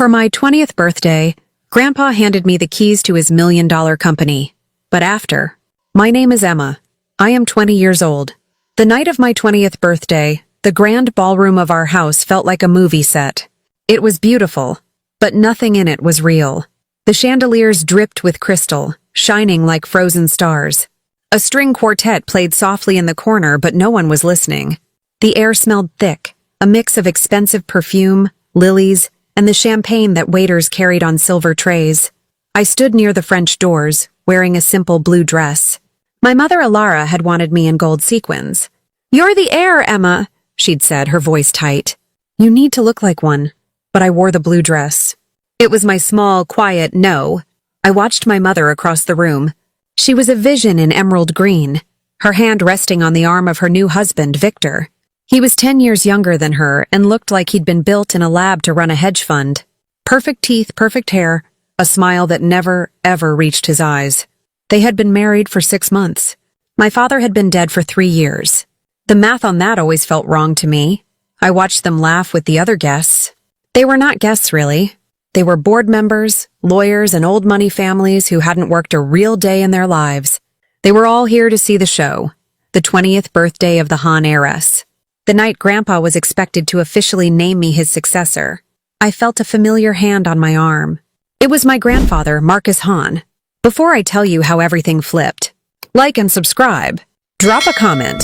For my 20th birthday, Grandpa handed me the keys to his $1 million company. But after, my name is Emma. I am 20 years old. The night of my 20th birthday, the grand ballroom of our house felt like a movie set. It was beautiful, but nothing in it was real. The chandeliers dripped with crystal, shining like frozen stars. A string quartet played softly in the corner, but no one was listening. The air smelled thick, a mix of expensive perfume, lilies, and the champagne that waiters carried on silver trays. I stood near the French doors, wearing a simple blue dress. My mother Alara had wanted me in gold sequins. "You're the heir, Emma," she'd said, her voice tight. "You need to look like one." But I wore the blue dress. It was my small, quiet no. I watched my mother across the room. She was a vision in emerald green, her hand resting on the arm of her new husband, Victor. He was 10 years younger than her and looked like he'd been built in a lab to run a hedge fund. Perfect teeth, perfect hair, a smile that never, ever reached his eyes. They had been married for 6 months. My father had been dead for 3 years. The math on that always felt wrong to me. I watched them laugh with the other guests. They were not guests, really. They were board members, lawyers, and old money families who hadn't worked a real day in their lives. They were all here to see the show, the 20th birthday of the Han heiress. The night Grandpa was expected to officially name me his successor, I felt a familiar hand on my arm. It was my grandfather, Marcus Han. Before I tell you how everything flipped, like and subscribe. Drop a comment.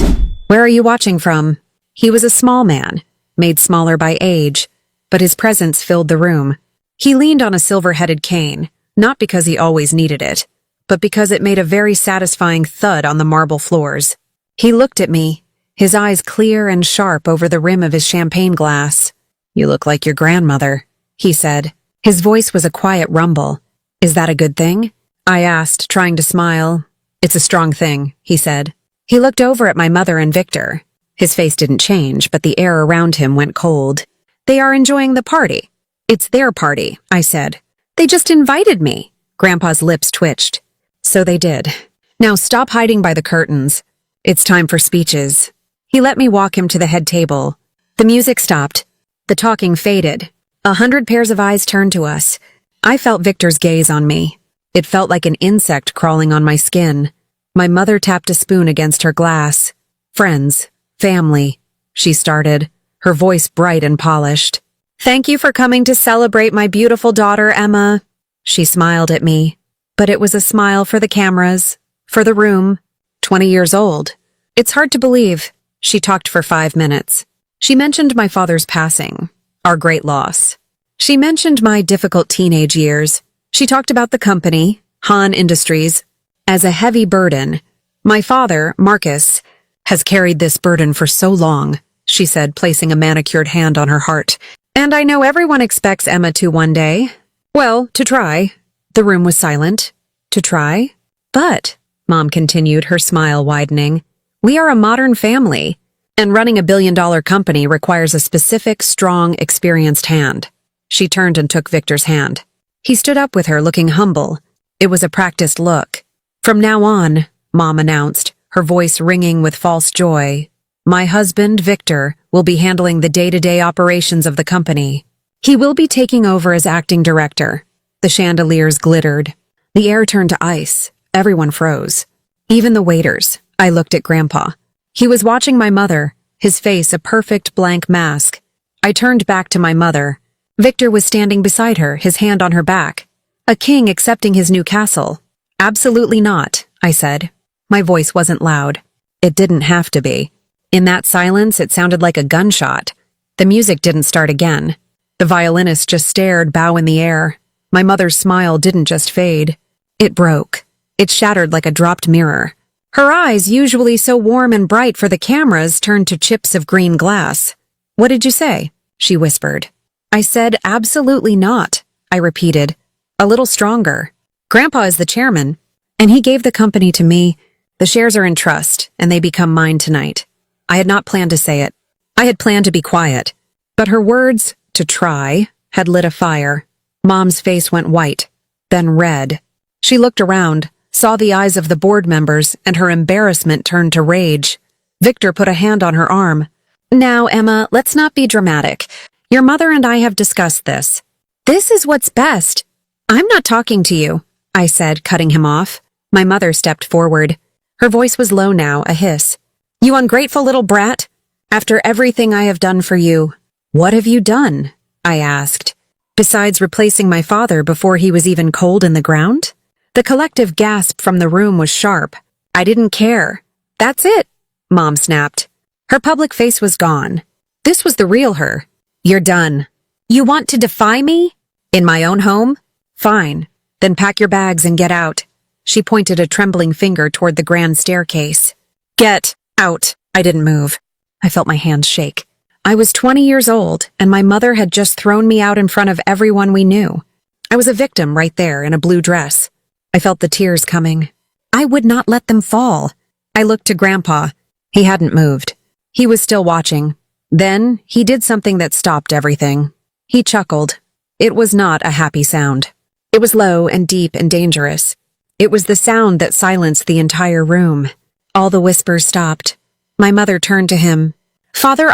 Where are you watching from? He was a small man, made smaller by age, but his presence filled the room. He leaned on a silver-headed cane, not because he always needed it, but because it made a very satisfying thud on the marble floors. He looked at me, his eyes clear and sharp over the rim of his champagne glass. "You look like your grandmother," he said. His voice was a quiet rumble. "Is that a good thing?" I asked, trying to smile. "It's a strong thing," he said. He looked over at my mother and Victor. His face didn't change, but the air around him went cold. "They are enjoying the party." "It's their party," I said. "They just invited me." Grandpa's lips twitched. "So they did. Now stop hiding by the curtains. It's time for speeches." He let me walk him to the head table. The music stopped. The talking faded. 100 pairs of eyes turned to us. I felt Victor's gaze on me. It felt like an insect crawling on my skin. My mother tapped a spoon against her glass. "Friends, family," she started, her voice bright and polished. "Thank you for coming to celebrate my beautiful daughter, Emma." She smiled at me, but it was a smile for the cameras, for the room. 20 years old. It's hard to believe. She talked for 5 minutes. She mentioned my father's passing, our great loss. She mentioned my difficult teenage years. She talked about the company, Han Industries, as a heavy burden. "My father, Marcus, has carried this burden for so long," she said, placing a manicured hand on her heart. "And I know everyone expects Emma to one day. Well, to try." The room was silent. "To try? But," Mom continued, her smile widening, "we are a modern family, and running a billion-dollar company requires a specific, strong, experienced hand." She turned and took Victor's hand. He stood up with her, looking humble. It was a practiced look. "From now on," Mom announced, her voice ringing with false joy, "my husband, Victor, will be handling the day-to-day operations of the company. He will be taking over as acting director." The chandeliers glittered. The air turned to ice. Everyone froze. Even the waiters. I looked at Grandpa. He was watching my mother, his face a perfect blank mask. I turned back to my mother. Victor was standing beside her, his hand on her back. A king accepting his new castle. "Absolutely not," I said. My voice wasn't loud. It didn't have to be. In that silence, it sounded like a gunshot. The music didn't start again. The violinist just stared, bow in the air. My mother's smile didn't just fade. It broke. It shattered like a dropped mirror. Her eyes, usually so warm and bright for the cameras, turned to chips of green glass. "What did you say?" she whispered. I said, "Absolutely not," I repeated, a little stronger. "Grandpa is the chairman, and he gave the company to me. The shares are in trust, and they become mine tonight." I had not planned to say it. I had planned to be quiet. But her words, "to try," had lit a fire. Mom's face went white, then red. She looked around, saw the eyes of the board members, and her embarrassment turned to rage. Victor put a hand on her arm. "Now, Emma, let's not be dramatic. Your mother and I have discussed this. This is what's best. I'm not talking to you, I said, cutting him off. My mother stepped forward. Her voice was low now, a hiss. You ungrateful little brat. After everything I have done for you, what have you done? I asked. Besides replacing my father before he was even cold in the ground? The collective gasp from the room was sharp. I didn't care. That's it, Mom snapped. Her public face was gone. This was the real her. You're done. You want to defy me? In my own home? Fine. Then pack your bags and get out. She pointed a trembling finger toward the grand staircase. Get out. I didn't move. I felt my hands shake. I was 20 years old, and my mother had just thrown me out in front of everyone we knew. I was a victim right there in a blue dress. I felt the tears coming. I would not let them fall. I looked to Grandpa. He hadn't moved. He was still watching. Then he did something that stopped everything. He chuckled. It was not a happy sound. It was low and deep and dangerous. It was the sound that silenced the entire room. All the whispers stopped. My mother turned to him. Father,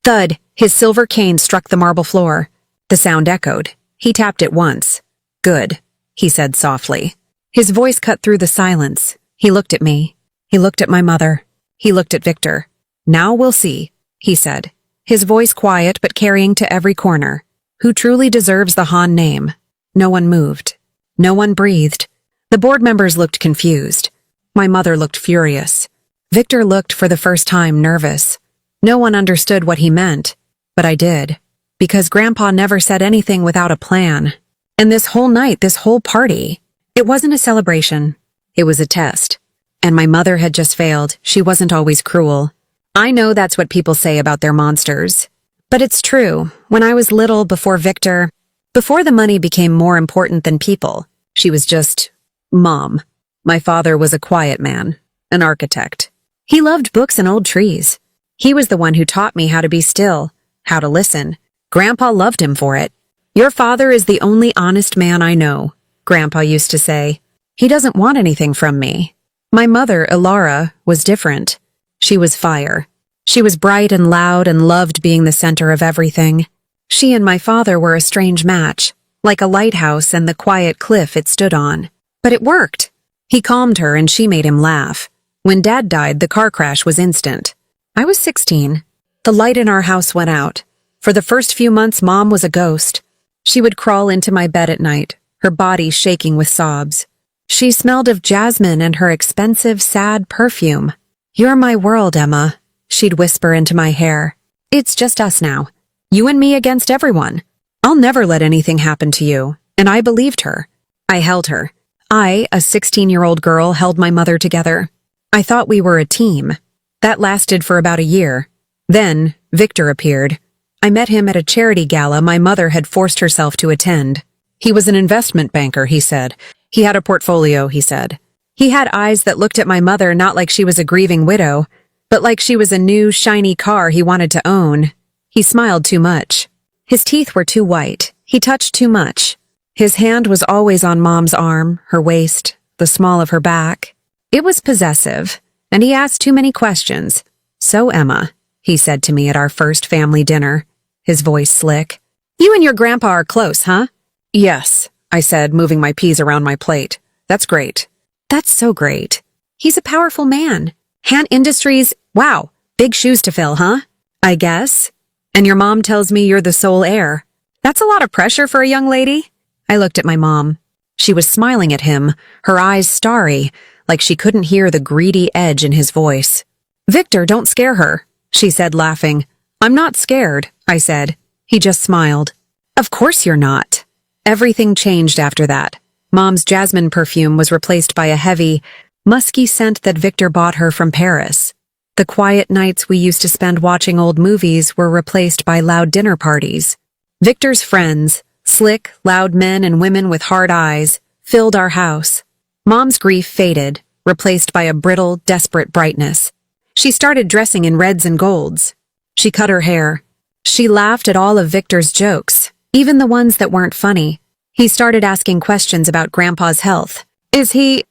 Thud. His silver cane struck the marble floor. The sound echoed. He tapped it once. Good, he said softly. His voice cut through the silence. He looked at me. He looked at my mother. He looked at Victor. Now we'll see, he said, his voice quiet but carrying to every corner. Who truly deserves the Han name? No one moved. No one breathed. The board members looked confused. My mother looked furious. Victor looked for the first time nervous. No one understood what he meant, but I did, because Grandpa never said anything without a plan. And this whole night, this whole party, it wasn't a celebration. It was a test. And my mother had just failed. She wasn't always cruel. I know that's what people say about their monsters. But it's true. When I was little, before the money became more important than people, she was just Mom. My father was a quiet man, an architect. He loved books and old trees. He was the one who taught me how to be still, how to listen. Grandpa loved him for it. Your father is the only honest man I know, Grandpa used to say. He doesn't want anything from me. My mother, Ilara, was different. She was fire. She was bright and loud and loved being the center of everything. She and my father were a strange match, like a lighthouse and the quiet cliff it stood on. But it worked. He calmed her and she made him laugh. When Dad died, the car crash was instant. I was 16. The light in our house went out. For the first few months, Mom was a ghost. She would crawl into my bed at night, her body shaking with sobs. She smelled of jasmine and her expensive, sad perfume. You're my world, Emma, she'd whisper into my hair. It's just us now. You and me against everyone. I'll never let anything happen to you. And I believed her. I held her. I, a 16-year-old girl, held my mother together. I thought we were a team. That lasted for about a year. Then, Victor appeared. I met him at a charity gala my mother had forced herself to attend. He was an investment banker, he said. He had a portfolio, he said. He had eyes that looked at my mother not like she was a grieving widow, but like she was a new, shiny car he wanted to own. He smiled too much. His teeth were too white. He touched too much. His hand was always on Mom's arm, her waist, the small of her back. It was possessive, and he asked too many questions. So, Emma, he said to me at our first family dinner, his voice slick. You and your grandpa are close, huh? Yes, I said, moving my peas around my plate. That's great. That's so great. He's a powerful man. Han Industries, wow, big shoes to fill, huh? I guess. And your mom tells me you're the sole heir. That's a lot of pressure for a young lady. I looked at my mom. She was smiling at him, her eyes starry, like she couldn't hear the greedy edge in his voice. Victor, don't scare her, she said, laughing. I'm not scared, I said. He just smiled. Of course you're not. Everything changed after that. Mom's jasmine perfume was replaced by a heavy, musky scent that Victor bought her from Paris. The quiet nights we used to spend watching old movies were replaced by loud dinner parties. Victor's friends, slick, loud men and women with hard eyes, filled our house. Mom's grief faded, replaced by a brittle, desperate brightness. She started dressing in reds and golds. She cut her hair. She laughed at all of Victor's jokes, even the ones that weren't funny. He started asking questions about Grandpa's health. Is he,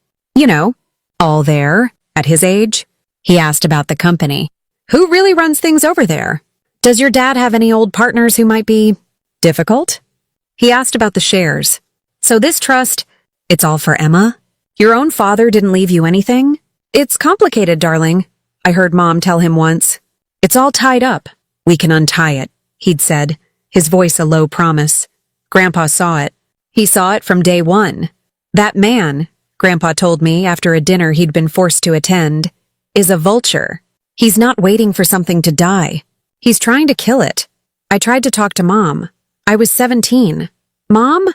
all there, at his age? He asked about the company. Who really runs things over there? Does your dad have any old partners who might be difficult? He asked about the shares. So this trust, it's all for Emma? Your own father didn't leave you anything? It's complicated, darling, I heard Mom tell him once. It's all tied up. We can untie it, he'd said, his voice a low promise. Grandpa saw it. He saw it from day one. That man, Grandpa told me after a dinner he'd been forced to attend, is a vulture. He's not waiting for something to die. He's trying to kill it. I tried to talk to Mom. I was 17. Mom,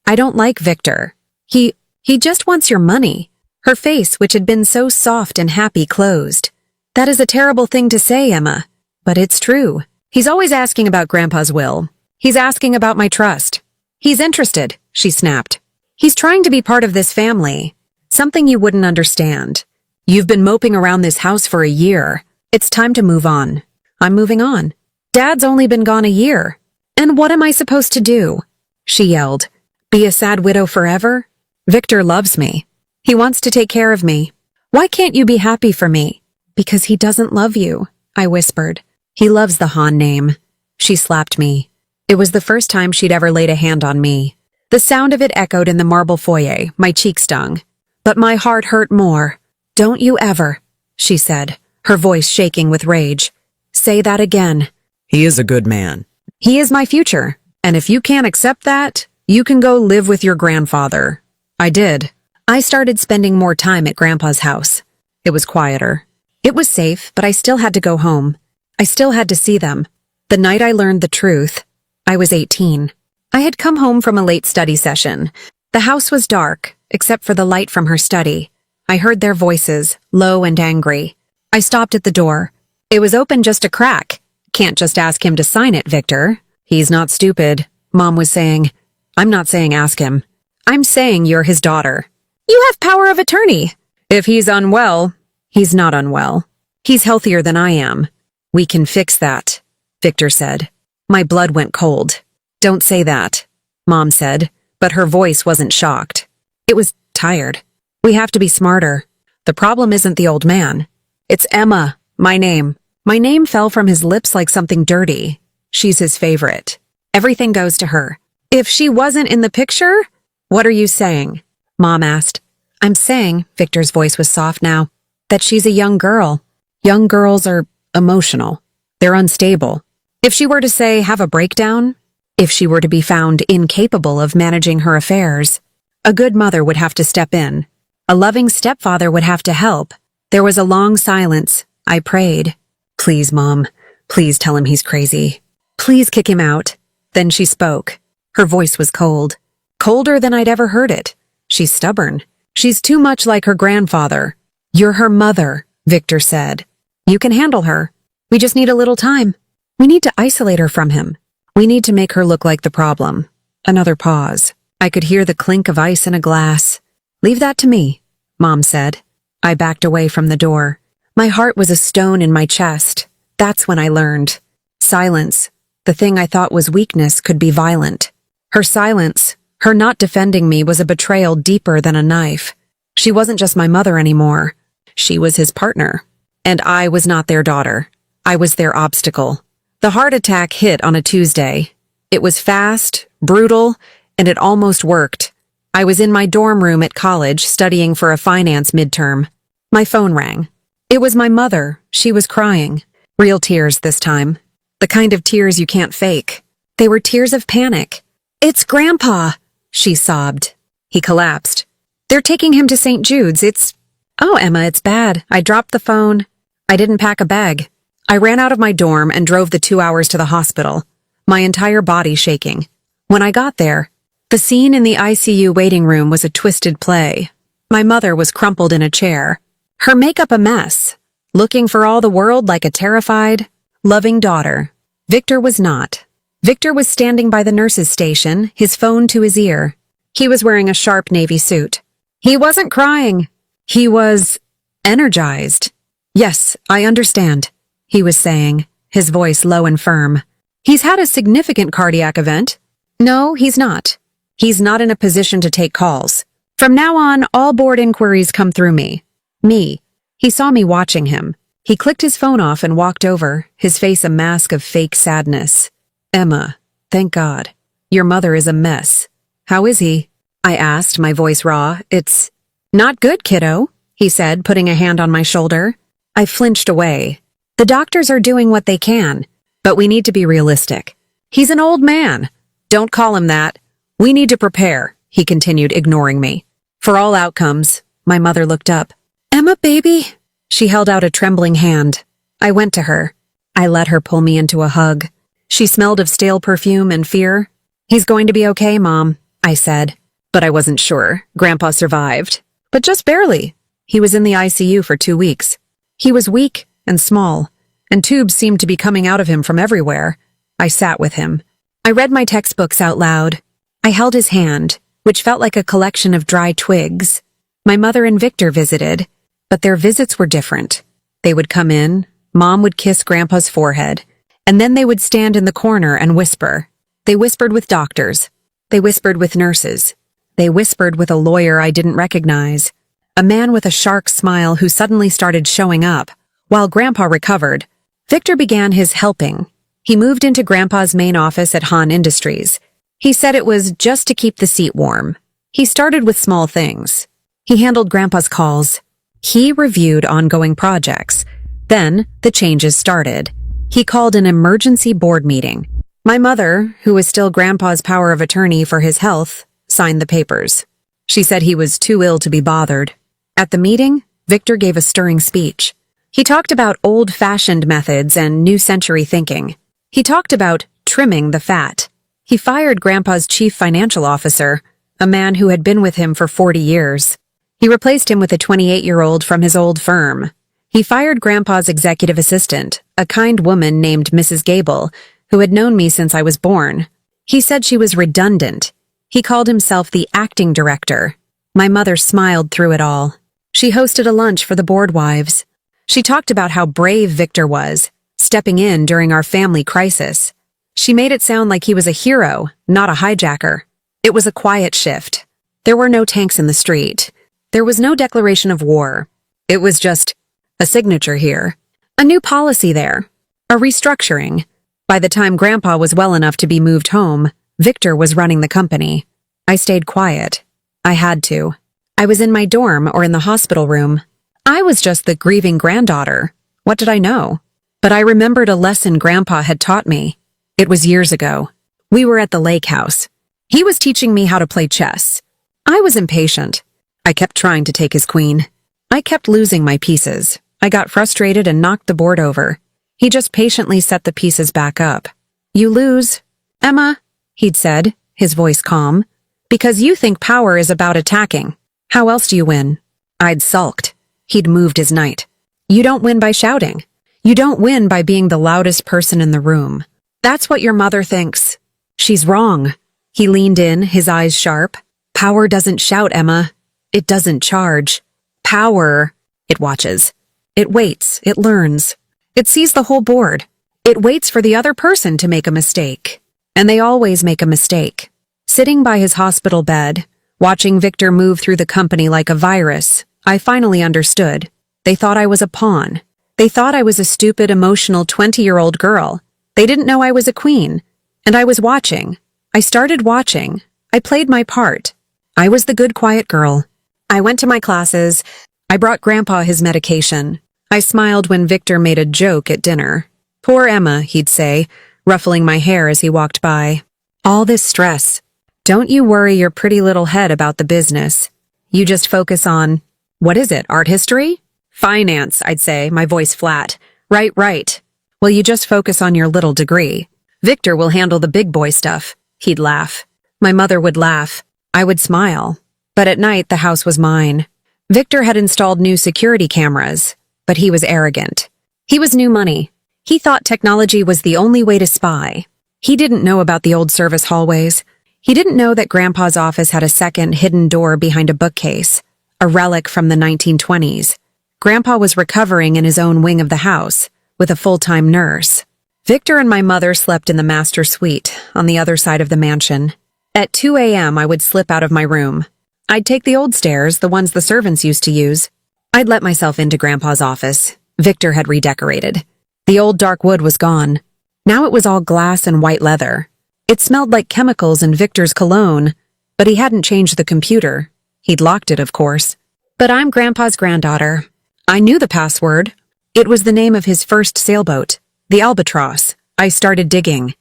I don't like Victor. He just wants your money. Her face, which had been so soft and happy, closed. That is a terrible thing to say, Emma. But it's true. He's always asking about Grandpa's will. He's asking about my trust. He's interested, she snapped. He's trying to be part of this family. Something you wouldn't understand. You've been moping around this house for a year. It's time to move on. I'm moving on. Dad's only been gone a year. And what am I supposed to do? She yelled. Be a sad widow forever? Victor loves me. He wants to take care of me. Why can't you be happy for me? Because he doesn't love you, I whispered. He loves the Han name. She slapped me. It was the first time she'd ever laid a hand on me. The sound of it echoed in the marble foyer. My cheek stung. But my heart hurt more. Don't you ever, she said, her voice shaking with rage. Say that again. He is a good man. He is my future. And if you can't accept that, you can go live with your grandfather. I did. I started spending more time at Grandpa's house. It was quieter. It was safe, but I still had to go home. I still had to see them. The night I learned the truth, I was 18. I had come home from a late study session. The house was dark, except for the light from her study. I heard their voices, low and angry. I stopped at the door. It was open just a crack. Can't just ask him to sign it, Victor. He's not stupid, Mom was saying. I'm not saying ask him. I'm saying you're his daughter. You have power of attorney. If he's unwell, he's not unwell. He's healthier than I am. We can fix that, Victor said. My blood went cold. Don't say that, Mom said, but her voice wasn't shocked. It was tired. We have to be smarter. The problem isn't the old man. It's Emma, my name. My name fell from his lips like something dirty. She's his favorite. Everything goes to her. If she wasn't in the picture, what are you saying? Mom asked. I'm saying, Victor's voice was soft now, that she's a young girl. Young girls are emotional. They're unstable. If she were to say, have a breakdown, if she were to be found incapable of managing her affairs, a good mother would have to step in. A loving stepfather would have to help. There was a long silence. I prayed. Please, Mom. Please tell him he's crazy. Please kick him out. Then she spoke. Her voice was cold. Colder than I'd ever heard it. She's stubborn. She's too much like her grandfather. You're her mother, Victor said. You can handle her. We just need a little time. We need to isolate her from him. We need to make her look like the problem. Another pause. I could hear the clink of ice in a glass. Leave that to me, Mom said. I backed away from the door. My heart was a stone in my chest. That's when I learned. Silence, the thing I thought was weakness, could be violent. Her silence, her not defending me, was a betrayal deeper than a knife. She wasn't just my mother anymore. She was his partner. And I was not their daughter. I was their obstacle. The heart attack hit on a Tuesday. It was fast, brutal, and it almost worked. I was in my dorm room at college studying for a finance midterm. My phone rang. It was my mother. She was crying. Real tears this time. The kind of tears you can't fake. They were tears of panic. It's Grandpa, she sobbed. He collapsed. They're taking him to St. Jude's. Oh, Emma, it's bad. I dropped the phone. I didn't pack a bag. I ran out of my dorm and drove the 2 hours to the hospital, my entire body shaking. When I got there, the scene in the ICU waiting room was a twisted play. My mother was crumpled in a chair, her makeup a mess, looking for all the world like a terrified, loving daughter. Victor was not. Victor was standing by the nurse's station, his phone to his ear. He was wearing a sharp navy suit. He wasn't crying. He was energized. Yes, I understand, he was saying, his voice low and firm. He's had a significant cardiac event. No, he's not. He's not in a position to take calls. From now on, all board inquiries come through me. Me. He saw me watching him. He clicked his phone off and walked over, his face a mask of fake sadness. Emma, thank God. Your mother is a mess. How is he? I asked, my voice raw. It's not good, kiddo, he said, putting a hand on my shoulder. I flinched away. The doctors are doing what they can, but we need to be realistic. He's an old man. Don't call him that. We need to prepare, he continued, ignoring me. For all outcomes, my mother looked up. Emma, baby. She held out a trembling hand. I went to her. I let her pull me into a hug. She smelled of stale perfume and fear. He's going to be okay, Mom, I said. But I wasn't sure. Grandpa survived. But just barely. He was in the ICU for 2 weeks. He was weak and small, and tubes seemed to be coming out of him from everywhere. I sat with him. I read my textbooks out loud. I held his hand, which felt like a collection of dry twigs. My mother and Victor visited, but their visits were different. They would come in, Mom would kiss Grandpa's forehead, and then they would stand in the corner and whisper. They whispered with doctors. They whispered with nurses. They whispered with a lawyer I didn't recognize, a man with a shark smile who suddenly started showing up. While Grandpa recovered, Victor began his helping. He moved into Grandpa's main office at Han Industries. He said it was just to keep the seat warm. He started with small things. He handled Grandpa's calls. He reviewed ongoing projects. Then, the changes started. He called an emergency board meeting. My mother, who was still Grandpa's power of attorney for his health, signed the papers. She said he was too ill to be bothered. At the meeting, Victor gave a stirring speech. He talked about old-fashioned methods and new-century thinking. He talked about trimming the fat. He fired Grandpa's chief financial officer, a man who had been with him for 40 years. He replaced him with a 28-year-old from his old firm. He fired Grandpa's executive assistant, a kind woman named Mrs. Gable, who had known me since I was born. He said she was redundant. He called himself the acting director. My mother smiled through it all. She hosted a lunch for the board wives. She talked about how brave Victor was, stepping in during our family crisis. She made it sound like he was a hero, not a hijacker. It was a quiet shift. There were no tanks in the street. There was no declaration of war. It was just a signature here, a new policy there, a restructuring. By the time Grandpa was well enough to be moved home, Victor was running the company. I stayed quiet. I had to. I was in my dorm or in the hospital room. I was just the grieving granddaughter. What did I know? But I remembered a lesson Grandpa had taught me. It was years ago. We were at the lake house. He was teaching me how to play chess. I was impatient. I kept trying to take his queen. I kept losing my pieces. I got frustrated and knocked the board over. He just patiently set the pieces back up. You lose, Emma, he'd said, his voice calm, because you think power is about attacking. How else do you win? I'd sulked. He'd moved his knight. You don't win by shouting. You don't win by being the loudest person in the room. That's what your mother thinks. She's wrong. He leaned in, his eyes sharp. Power doesn't shout, Emma. It doesn't charge. Power, it watches. It waits, it learns. It sees the whole board. It waits for the other person to make a mistake. And they always make a mistake. Sitting by his hospital bed, watching Victor move through the company like a virus, I finally understood. They thought I was a pawn. They thought I was a stupid, emotional 20-year-old girl. They didn't know I was a queen. And I was watching. I started watching. I played my part. I was the good, quiet girl. I went to my classes. I brought Grandpa his medication. I smiled when Victor made a joke at dinner. Poor Emma, he'd say, ruffling my hair as he walked by. All this stress. Don't you worry your pretty little head about the business. You just focus on, what is it, art history? Finance, I'd say, my voice flat. Right. Well, you just focus on your little degree. Victor will handle the big boy stuff. He'd laugh. My mother would laugh. I would smile. But at night, the house was mine. Victor had installed new security cameras, but he was arrogant. He was new money. He thought technology was the only way to spy. He didn't know about the old service hallways. He didn't know that Grandpa's office had a second hidden door behind a bookcase, a relic from the 1920s. Grandpa was recovering in his own wing of the house, with a full-time nurse. Victor and my mother slept in the master suite, on the other side of the mansion. At 2 a.m., I would slip out of my room. I'd take the old stairs, the ones the servants used to use. I'd let myself into Grandpa's office. Victor had redecorated. The old dark wood was gone. Now it was all glass and white leather. It smelled like chemicals in Victor's cologne, but he hadn't changed the computer. He'd locked it, of course. But I'm Grandpa's granddaughter. I knew the password. It was the name of his first sailboat, the Albatross. I started digging.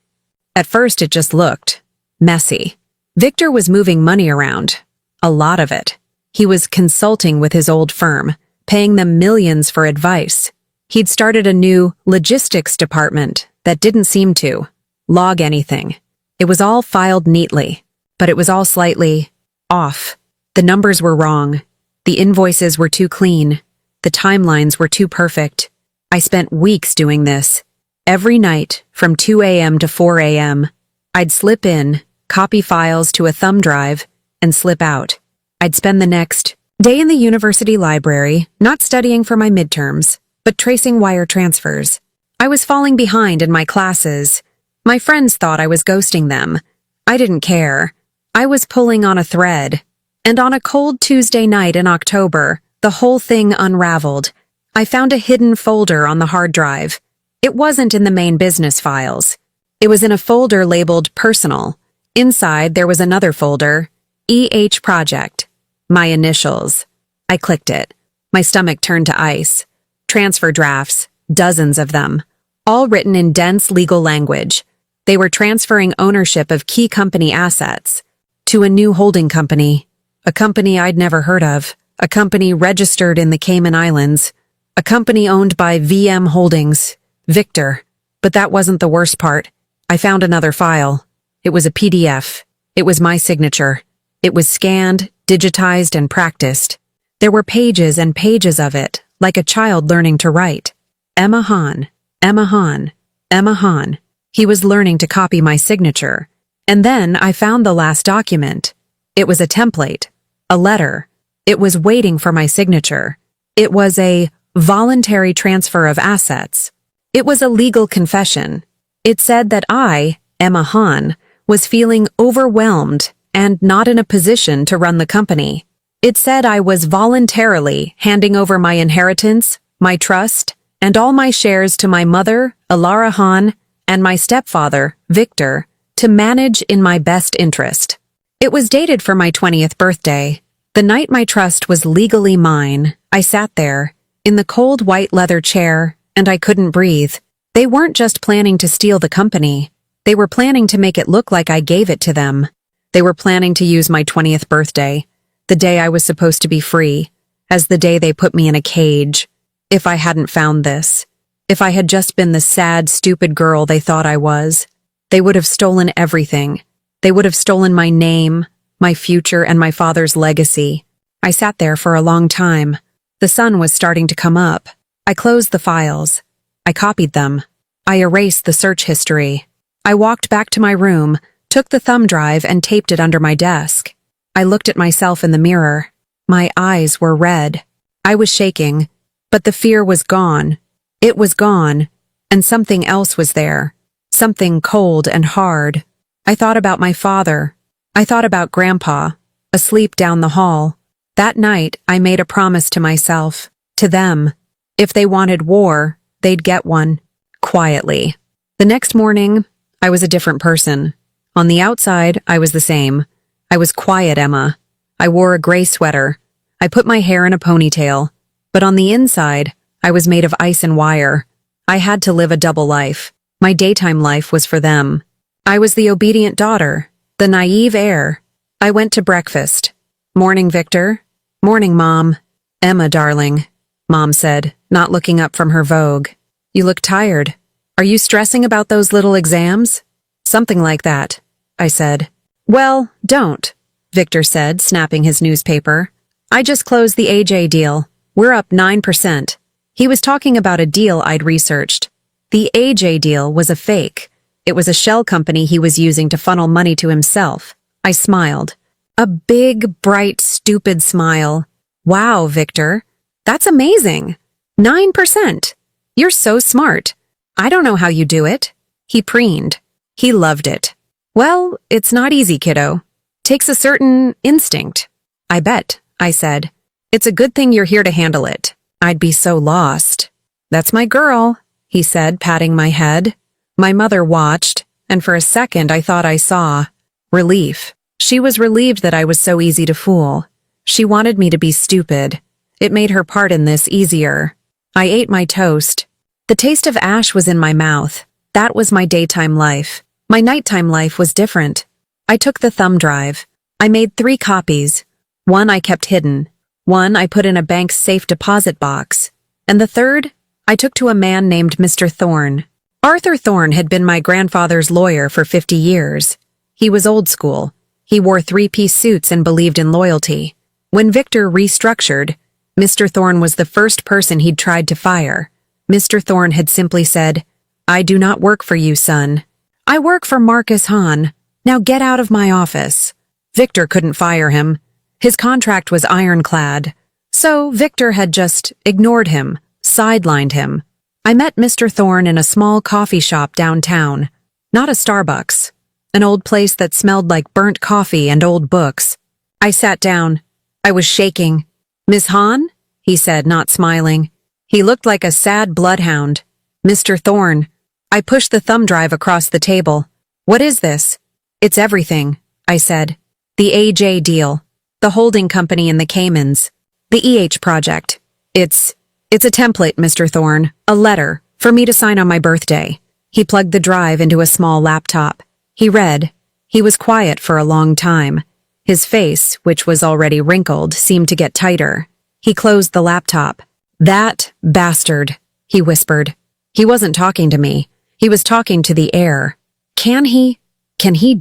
At first, it just looked messy. Victor was moving money around. A lot of it. He was consulting with his old firm, paying them millions for advice. He'd started a new logistics department that didn't seem to log anything. It was all filed neatly, but it was all slightly off. The numbers were wrong. The invoices were too clean. The timelines were too perfect. I spent weeks doing this. Every night, from 2 a.m. to 4 a.m., I'd slip in, copy files to a thumb drive, and slip out. I'd spend the next day in the university library, not studying for my midterms, but tracing wire transfers. I was falling behind in my classes. My friends thought I was ghosting them. I didn't care. I was pulling on a thread. And on a cold Tuesday night in October, the whole thing unraveled. I found a hidden folder on the hard drive. It wasn't in the main business files. It was in a folder labeled Personal. Inside, there was another folder, EH Project. My initials. I clicked it. My stomach turned to ice. Transfer drafts, dozens of them, all written in dense legal language. They were transferring ownership of key company assets to a new holding company, a company I'd never heard of, a company registered in the Cayman Islands, a company owned by VM Holdings, Victor. But that wasn't the worst part. I found another file. It was a PDF. It was my signature. It was scanned, digitized, and practiced. There were pages and pages of it, like a child learning to write. Emma Hahn, Emma Hahn, Emma Hahn. He was learning to copy my signature. And then I found the last document. It was a template, a letter. It was waiting for my signature. It was a voluntary transfer of assets. It was a legal confession. It said that I, Emma Hahn, was feeling overwhelmed and not in a position to run the company. It said I was voluntarily handing over my inheritance, my trust, and all my shares to my mother, Alara Hahn, and my stepfather, Victor, to manage in my best interest. It was dated for my 20th birthday. The night my trust was legally mine, I sat there, in the cold white leather chair, and I couldn't breathe. They weren't just planning to steal the company. They were planning to make it look like I gave it to them. They were planning to use my 20th birthday, the day I was supposed to be free, as the day they put me in a cage. If I hadn't found this, if I had just been the sad, stupid girl they thought I was, they would have stolen everything. They would have stolen my name, my future, and my father's legacy. I sat there for a long time. The sun was starting to come up. I closed the files. I copied them. I erased the search history. I walked back to my room, took the thumb drive and taped it under my desk. I looked at myself in the mirror. My eyes were red. I was shaking, but the fear was gone. It was gone, and something else was there. Something cold and hard. I thought about my father. I thought about Grandpa, asleep down the hall. That night, I made a promise to myself, to them. If they wanted war, they'd get one. Quietly. The next morning, I was a different person. On the outside, I was the same. I was quiet Emma. I wore a gray sweater. I put my hair in a ponytail. But on the inside, I was made of ice and wire. I had to live a double life. My daytime life was for them. I was the obedient daughter, the naive heir. I went to breakfast. Morning, Victor. Morning, Mom. Emma, darling, Mom said, not looking up from her Vogue. You look tired. Are you stressing about those little exams? Something like that, I said. Well, don't, Victor said, snapping his newspaper. I just closed the AJ deal. We're up 9%. He was talking about a deal I'd researched. The AJ deal was a fake. It was a shell company he was using to funnel money to himself. I smiled. A big, bright, stupid smile. Wow, Victor. That's amazing. 9%. You're so smart. I don't know how you do it. He preened. He loved it. Well, it's not easy, kiddo. Takes a certain instinct. I bet, I said. It's a good thing you're here to handle it. I'd be so lost. That's my girl, he said, patting my head. My mother watched, and for a second I thought I saw relief. She was relieved that I was so easy to fool. She wanted me to be stupid. It made her pardon this easier. I ate my toast. The taste of ash was in my mouth. That was my daytime life. My nighttime life was different. I took the thumb drive. I made 3 copies. One I kept hidden. One I put in a bank's safe deposit box. And the third, I took to a man named Mr. Thorne. Arthur Thorne had been my grandfather's lawyer for 50 years. He was old school. He wore 3-piece suits and believed in loyalty. When Victor restructured, Mr. Thorne was the first person he'd tried to fire. Mr. Thorne had simply said, "I do not work for you, son. I work for Marcus Hahn. Now get out of my office." Victor couldn't fire him. His contract was ironclad. So Victor had just ignored him, sidelined him. I met Mr. Thorne in a small coffee shop downtown. Not a Starbucks. An old place that smelled like burnt coffee and old books. I sat down. I was shaking. "Miss Hahn?" he said, not smiling. He looked like a sad bloodhound. "Mr. Thorne." I pushed the thumb drive across the table. "What is this?" "It's everything," I said. "The AJ deal. The holding company in the Caymans. The EH project. It's a template, Mr. Thorne. A letter, for me to sign on my birthday." He plugged the drive into a small laptop. He read. He was quiet for a long time. His face, which was already wrinkled, seemed to get tighter. He closed the laptop. "That bastard," he whispered. He wasn't talking to me. He was talking to the air. Can he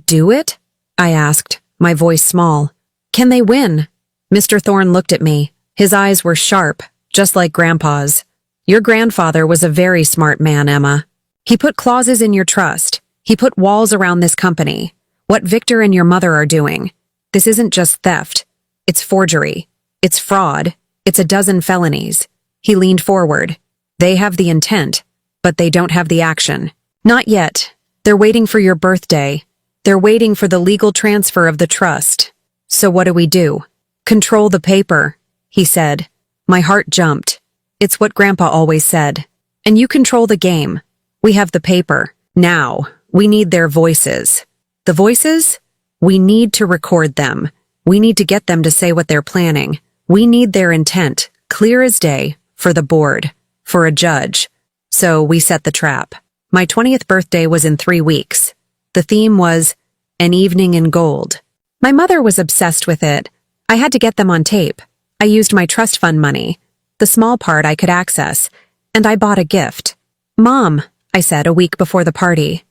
do it?" I asked, my voice small. "Can they win?" Mr. Thorne looked at me. His eyes were sharp, just like Grandpa's. "Your grandfather was a very smart man, Emma. He put clauses in your trust. He put walls around this company. What Victor and your mother are doing. This isn't just theft. It's forgery. It's fraud. It's a dozen felonies." He leaned forward. "They have the intent, but they don't have the action. Not yet. They're waiting for your birthday. They're waiting for the legal transfer of the trust. So what do we do? Control the paper," he said. My heart jumped. It's what Grandpa always said. "And you control the game. We have the paper. Now, we need their voices." The voices? We need to record them. We need to get them to say what they're planning. We need their intent, clear as day, for the board, for a judge. So we set the trap. My 20th birthday was in 3 weeks. The theme was An Evening in Gold. My mother was obsessed with it. I had to get them on tape. I used my trust fund money, the small part I could access, and I bought a gift. "Mom," I said a week before the party,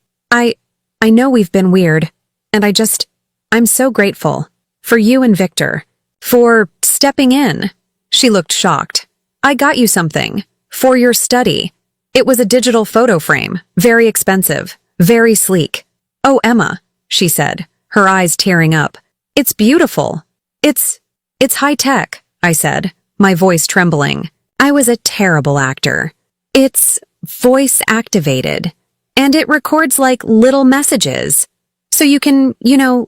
I know we've been weird, and I'm so grateful. For you and Victor. For stepping in." She looked shocked. "I got you something. For your study. It was a digital photo frame, very expensive, very sleek." "Oh, Emma," she said, her eyes tearing up. "It's beautiful. It's high-tech," I said, my voice trembling. I was a terrible actor. "It's voice-activated, and it records like little messages. So you can,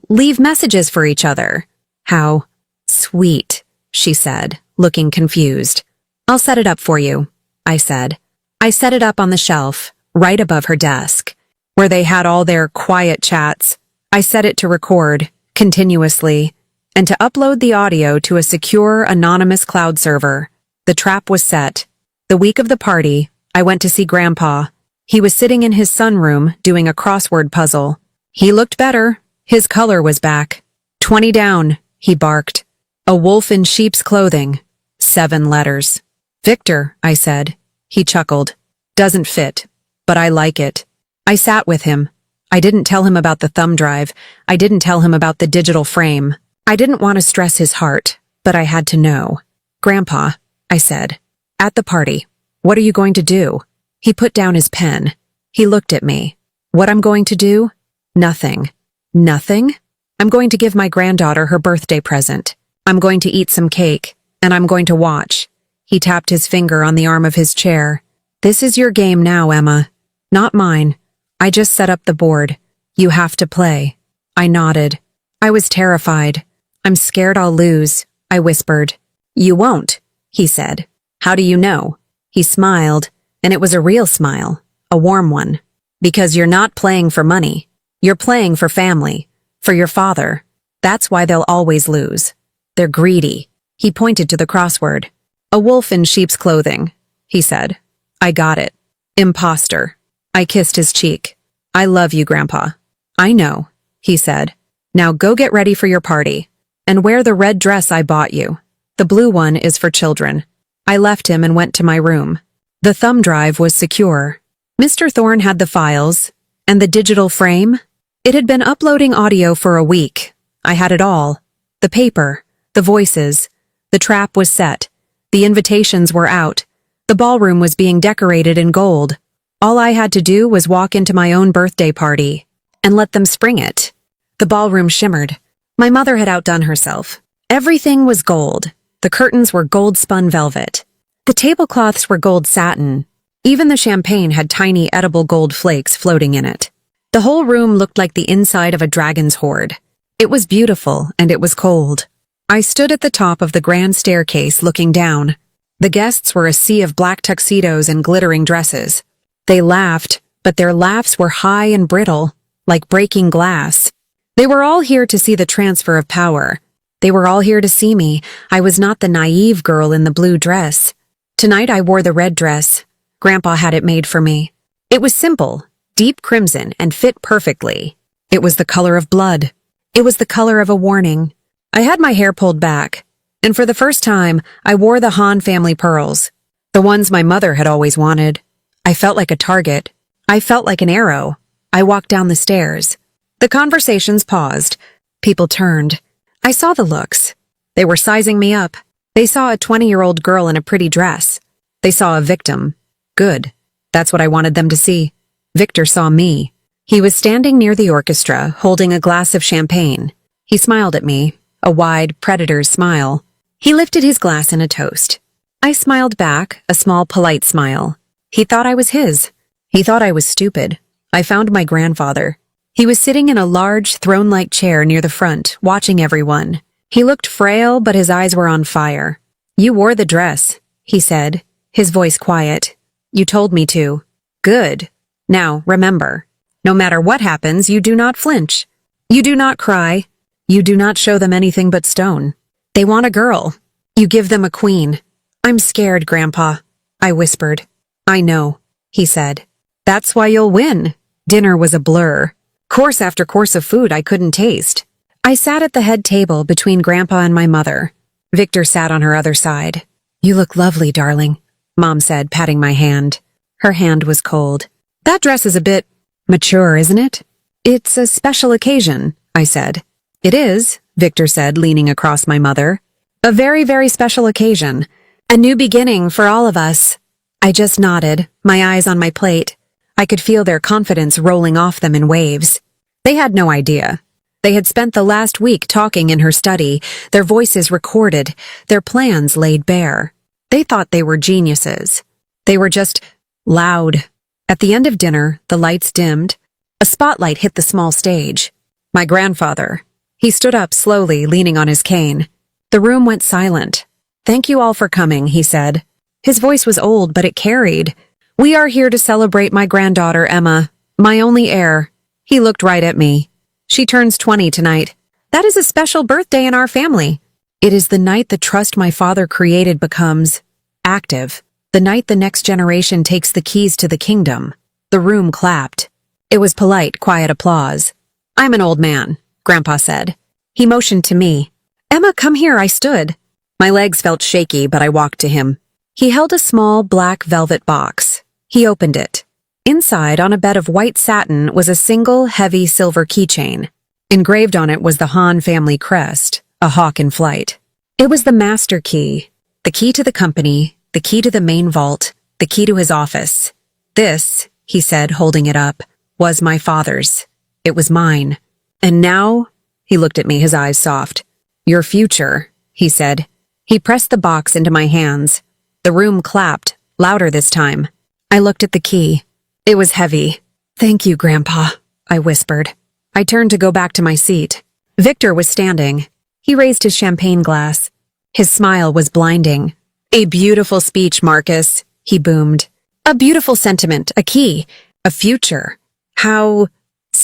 leave messages for each other." "How sweet," she said, looking confused. "I'll set it up for you," I said. I set it up on the shelf, right above her desk, where they had all their quiet chats. I set it to record, continuously, and to upload the audio to a secure, anonymous cloud server. The trap was set. The week of the party, I went to see Grandpa. He was sitting in his sunroom doing a crossword puzzle. He looked better. His color was back. 20 down, he barked. A wolf in sheep's clothing. 7 letters. "Victor," I said. He chuckled. "Doesn't fit, but I like it." I sat with him. I didn't tell him about the thumb drive. I didn't tell him about the digital frame. I didn't want to stress his heart, but I had to know. "Grandpa," I said, "at the party, what are you going to do?" He put down his pen. He looked at me. "What I'm going to do? Nothing." "Nothing?" "I'm going to give my granddaughter her birthday present. I'm going to eat some cake, and I'm going to watch." He tapped his finger on the arm of his chair. "This is your game now, Emma. Not mine. I just set up the board. You have to play." I nodded. I was terrified. "I'm scared I'll lose," I whispered. "You won't," he said. "How do you know?" He smiled, and it was a real smile, a warm one. "Because you're not playing for money. You're playing for family, for your father. That's why they'll always lose. They're greedy. He pointed to the crossword. A wolf in sheep's clothing, he said. I got it. Imposter. I kissed his cheek. I love you, Grandpa. I know, he said. Now go get ready for your party. And wear the red dress I bought you. The blue one is for children. I left him and went to my room. The thumb drive was secure. Mr. Thorne had the files. And the digital frame? It had been uploading audio for a week. I had it all. The paper, the voices. The trap was set. The invitations were out. The ballroom was being decorated in gold. All I had to do was walk into my own birthday party and let them spring it. The ballroom shimmered. My mother had outdone herself. Everything was gold. The curtains were gold-spun velvet. The tablecloths were gold satin. Even the champagne had tiny edible gold flakes floating in it. The whole room looked like the inside of a dragon's hoard. It was beautiful, and it was cold. I stood at the top of the grand staircase looking down. The guests were a sea of black tuxedos and glittering dresses. They laughed, but their laughs were high and brittle, like breaking glass. They were all here to see the transfer of power. They were all here to see me. I was not the naive girl in the blue dress. Tonight I wore the red dress. Grandpa had it made for me. It was simple, deep crimson, and fit perfectly. It was the color of blood. It was the color of a warning. I had my hair pulled back, and for the first time, I wore the Hahn family pearls, the ones my mother had always wanted. I felt like a target. I felt like an arrow. I walked down the stairs. The conversations paused. People turned. I saw the looks. They were sizing me up. They saw a 20-year-old girl in a pretty dress. They saw a victim. Good. That's what I wanted them to see. Victor saw me. He was standing near the orchestra, holding a glass of champagne. He smiled at me, a wide predator's smile. He lifted his glass in a toast. I smiled back, a small, polite smile. He thought I was his. He thought I was stupid. I found my grandfather. He was sitting in a large, throne-like chair near the front, watching everyone. He looked frail, but his eyes were on fire. You wore the dress, he said, his voice quiet. You told me to. Good. Now, remember, no matter what happens, you do not flinch. You do not cry. You do not show them anything but stone. They want a girl. You give them a queen. I'm scared, Grandpa, I whispered. I know, he said. That's why you'll win. Dinner was a blur. Course after course of food I couldn't taste. I sat at the head table between Grandpa and my mother. Victor sat on her other side. You look lovely, darling, Mom said, patting my hand. Her hand was cold. That dress is a bit mature, isn't it? It's a special occasion, I said. It is, Victor said, leaning across my mother. A very, very special occasion. A new beginning for all of us. I just nodded, my eyes on my plate. I could feel their confidence rolling off them in waves. They had no idea. They had spent the last week talking in her study, their voices recorded, their plans laid bare. They thought they were geniuses. They were just loud. At the end of dinner, the lights dimmed. A spotlight hit the small stage. My grandfather. He stood up slowly, leaning on his cane. The room went silent. Thank you all for coming, he said. His voice was old, but it carried. We are here to celebrate my granddaughter, Emma, my only heir. He looked right at me. She turns 20 tonight. That is a special birthday in our family. It is the night the trust my father created becomes active. The night the next generation takes the keys to the kingdom. The room clapped. It was polite, quiet applause. I'm an old man, Grandpa said. He motioned to me. Emma, come here, I stood. My legs felt shaky, but I walked to him. He held a small black velvet box. He opened it. Inside, on a bed of white satin, was a single, heavy silver keychain. Engraved on it was the Hahn family crest, a hawk in flight. It was the master key, the key to the company, the key to the main vault, the key to his office. This, he said, holding it up, was my father's. It was mine. And now, he looked at me, his eyes soft. Your future, he said. He pressed the box into my hands. The room clapped, louder this time. I looked at the key. It was heavy. Thank you, Grandpa, I whispered. I turned to go back to my seat. Victor was standing. He raised his champagne glass. His smile was blinding. A beautiful speech, Marcus, he boomed. A beautiful sentiment, a key, a future. How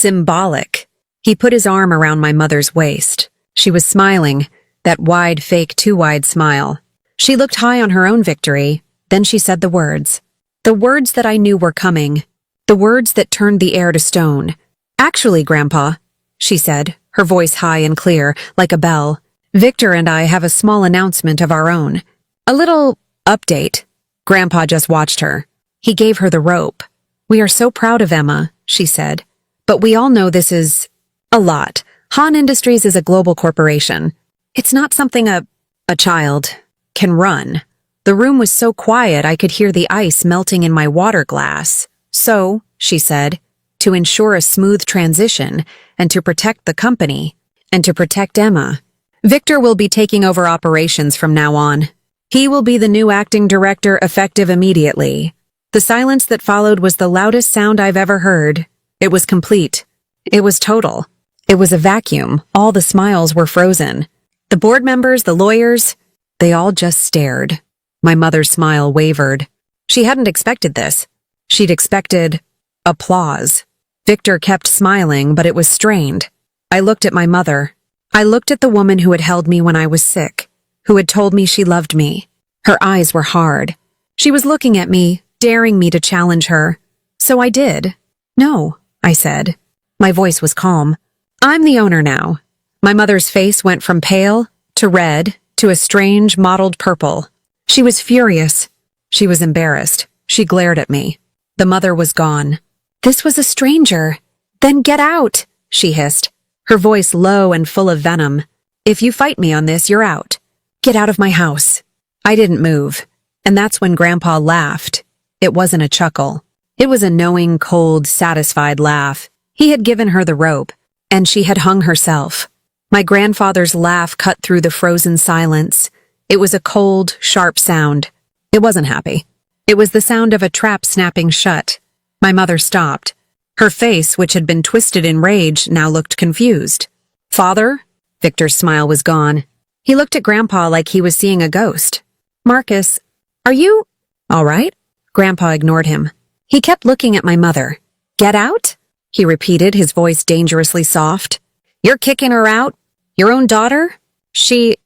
Symbolic. He put his arm around my mother's waist. She was smiling, that wide, fake, too wide smile. She looked high on her own victory. Then she said the words. The words that I knew were coming. The words that turned the air to stone. Actually, Grandpa, she said, her voice high and clear, like a bell, Victor and I have a small announcement of our own. A little update. Grandpa just watched her. He gave her the rope. We are so proud of Emma, she said. But we all know this is a lot. Han Industries is a global corporation. It's not something a child can run. The room was so quiet I could hear the ice melting in my water glass. So, she said, to ensure a smooth transition and to protect the company and to protect Emma, Victor will be taking over operations from now on. He will be the new acting director effective immediately. The silence that followed was the loudest sound I've ever heard. It was complete. It was total. It was a vacuum. All the smiles were frozen. The board members, the lawyers, they all just stared. My mother's smile wavered. She hadn't expected this. She'd expected applause. Victor kept smiling, but it was strained. I looked at my mother. I looked at the woman who had held me when I was sick, who had told me she loved me. Her eyes were hard. She was looking at me, daring me to challenge her. So I did. No, I said. My voice was calm. I'm the owner now. My mother's face went from pale to red to a strange mottled purple. She was furious. She was embarrassed. She glared at me. The mother was gone. This was a stranger. Then get out, she hissed, her voice low and full of venom. If you fight me on this, you're out. Get out of my house. I didn't move. And that's when Grandpa laughed. It wasn't a chuckle. It was a knowing, cold, satisfied laugh. He had given her the rope, and she had hung herself. My grandfather's laugh cut through the frozen silence. It was a cold, sharp sound. It wasn't happy. It was the sound of a trap snapping shut. My mother stopped. Her face, which had been twisted in rage, now looked confused. Father? Victor's smile was gone. He looked at Grandpa like he was seeing a ghost. Marcus, are you all right? Grandpa ignored him. He kept looking at my mother. Get out? He repeated, his voice dangerously soft. You're kicking her out? Your own daughter? She's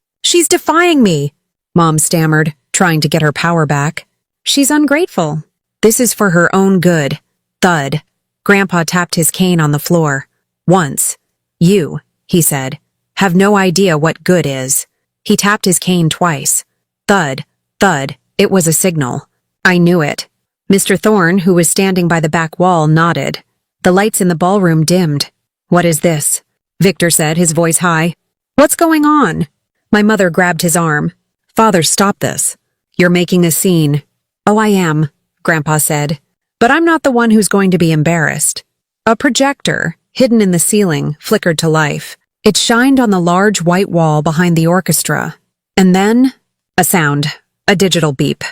defying me, Mom stammered, trying to get her power back. She's ungrateful. This is for her own good. Thud. Grandpa tapped his cane on the floor. Once. You, he said, have no idea what good is. He tapped his cane twice. Thud, thud. It was a signal. I knew it. Mr. Thorne, who was standing by the back wall, nodded. The lights in the ballroom dimmed. What is this? Victor said, his voice high. What's going on? My mother grabbed his arm. Father, stop this. You're making a scene. Oh, I am, Grandpa said. But I'm not the one who's going to be embarrassed. A projector, hidden in the ceiling, flickered to life. It shined on the large white wall behind the orchestra. And then, a sound, a digital beep.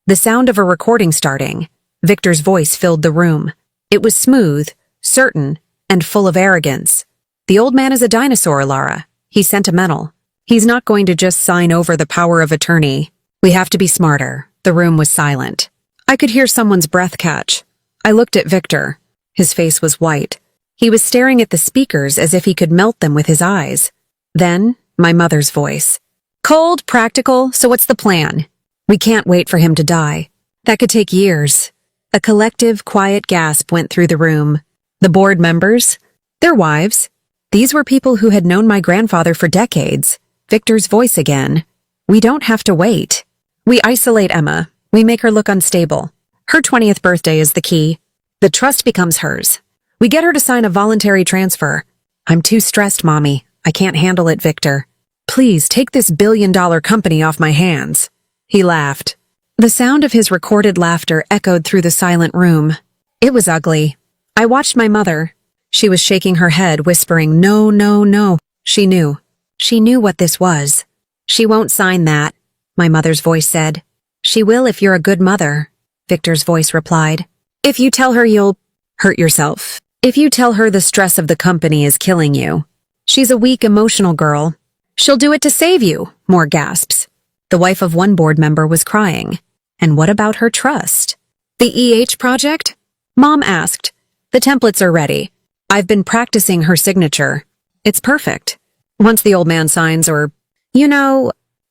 The sound of a recording starting. Victor's voice filled the room. It was smooth, certain, and full of arrogance. The old man is a dinosaur, Lara. He's sentimental. He's not going to just sign over the power of attorney. We have to be smarter. The room was silent. I could hear someone's breath catch. I looked at Victor. His face was white. He was staring at the speakers as if he could melt them with his eyes. Then, my mother's voice. Cold, practical, so what's the plan? We can't wait for him to die. That could take years. A collective, quiet gasp went through the room. The board members, their wives. These were people who had known my grandfather for decades. Victor's voice again. We don't have to wait. We isolate Emma. We make her look unstable. Her 20th birthday is the key. The trust becomes hers. We get her to sign a voluntary transfer. I'm too stressed, Mommy. I can't handle it, Victor. Please take this billion-dollar company off my hands. He laughed. The sound of his recorded laughter echoed through the silent room. It was ugly. I watched my mother. She was shaking her head, whispering, no, no, no. She knew. She knew what this was. She won't sign that, my mother's voice said. She will if you're a good mother, Victor's voice replied. If you tell her you'll hurt yourself. If you tell her the stress of the company is killing you. She's a weak, emotional girl. She'll do it to save you, more gasps. The wife of one board member was crying. And what about her trust? The EH project? Mom asked. The templates are ready. I've been practicing her signature. It's perfect. Once the old man signs or,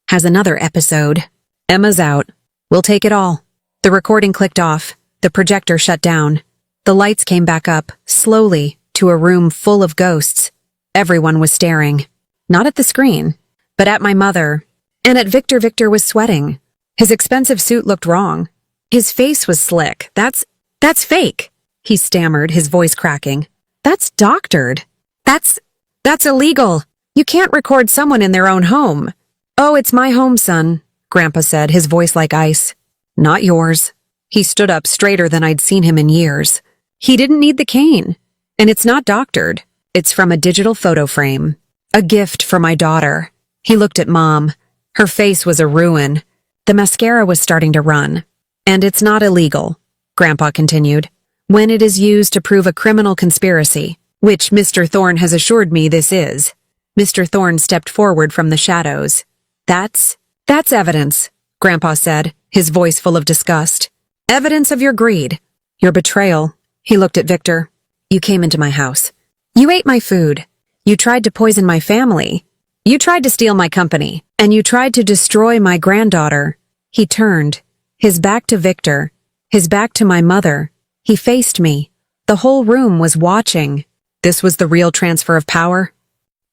has another episode. Emma's out. We'll take it all. The recording clicked off. The projector shut down. The lights came back up, slowly, to a room full of ghosts. Everyone was staring. Not at the screen, but at my mother. And at Victor. Victor was sweating. His expensive suit looked wrong. His face was slick. That's fake, he stammered, his voice cracking. That's doctored. That's illegal. You can't record someone in their own home. Oh, it's my home, son, Grandpa said, his voice like ice. Not yours. He stood up straighter than I'd seen him in years. He didn't need the cane. And it's not doctored. It's from a digital photo frame. A gift for my daughter. He looked at Mom. Her face was a ruin. The mascara was starting to run. And it's not illegal, Grandpa continued, when it is used to prove a criminal conspiracy, which Mr. Thorne has assured me this is. Mr. Thorne stepped forward from the shadows. That's evidence, Grandpa said, his voice full of disgust. Evidence of your greed, your betrayal. He looked at Victor. You came into my house. You ate my food. You tried to poison my family. You tried to steal my company. And you tried to destroy my granddaughter. He turned, his back to Victor, his back to my mother. He faced me. The whole room was watching. This was the real transfer of power.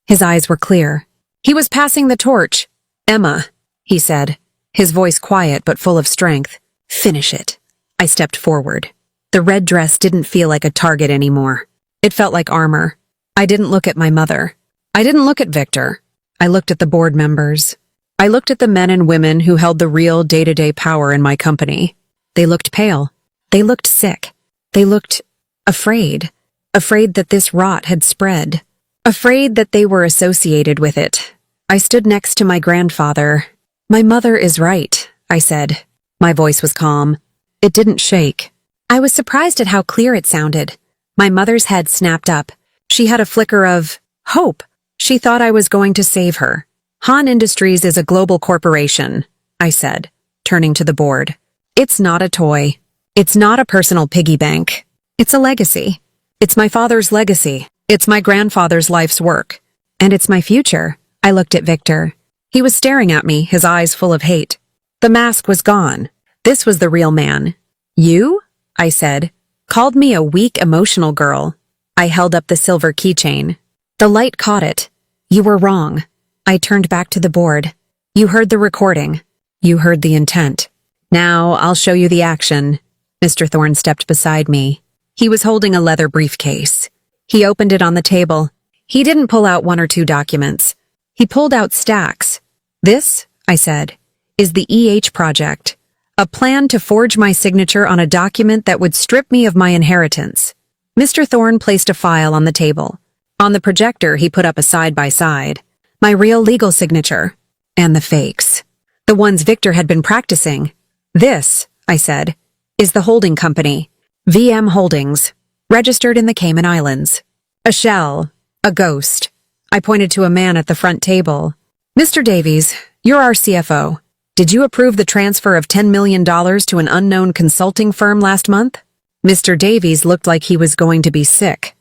His eyes were clear. He was passing the torch. Emma, he said, his voice quiet but full of strength. Finish it. I stepped forward. The red dress didn't feel like a target anymore. It felt like armor. I didn't look at my mother. I didn't look at Victor. I looked at the board members. I looked at the men and women who held the real day-to-day power in my company. They looked pale. They looked sick. They looked afraid. Afraid that this rot had spread. Afraid that they were associated with it. I stood next to my grandfather. My mother is right, I said. My voice was calm. It didn't shake. I was surprised at how clear it sounded. My mother's head snapped up. She had a flicker of hope. She thought I was going to save her. Han Industries is a global corporation, I said, turning to the board. It's not a toy. It's not a personal piggy bank. It's a legacy. It's my father's legacy. It's my grandfather's life's work. And it's my future. I looked at Victor. He was staring at me, his eyes full of hate. The mask was gone. This was the real man. You, I said, called me a weak, emotional girl. I held up the silver keychain. The light caught it. You were wrong. I turned back to the board. You heard the recording. You heard the intent. Now I'll show you the action. Mr. Thorne stepped beside me. He was holding a leather briefcase. He opened it on the table. He didn't pull out one or two documents. He pulled out stacks. This, I said, is the EH project. A plan to forge my signature on a document that would strip me of my inheritance. Mr. Thorne placed a file on the table. On the projector, he put up a side-by-side. My real legal signature. And the fakes. The ones Victor had been practicing. This, I said, is the holding company. VM Holdings. Registered in the Cayman Islands. A shell. A ghost. I pointed to a man at the front table. Mr. Davies, you're our CFO. Did you approve the transfer of $10 million to an unknown consulting firm last month? Mr. Davies looked like he was going to be sick.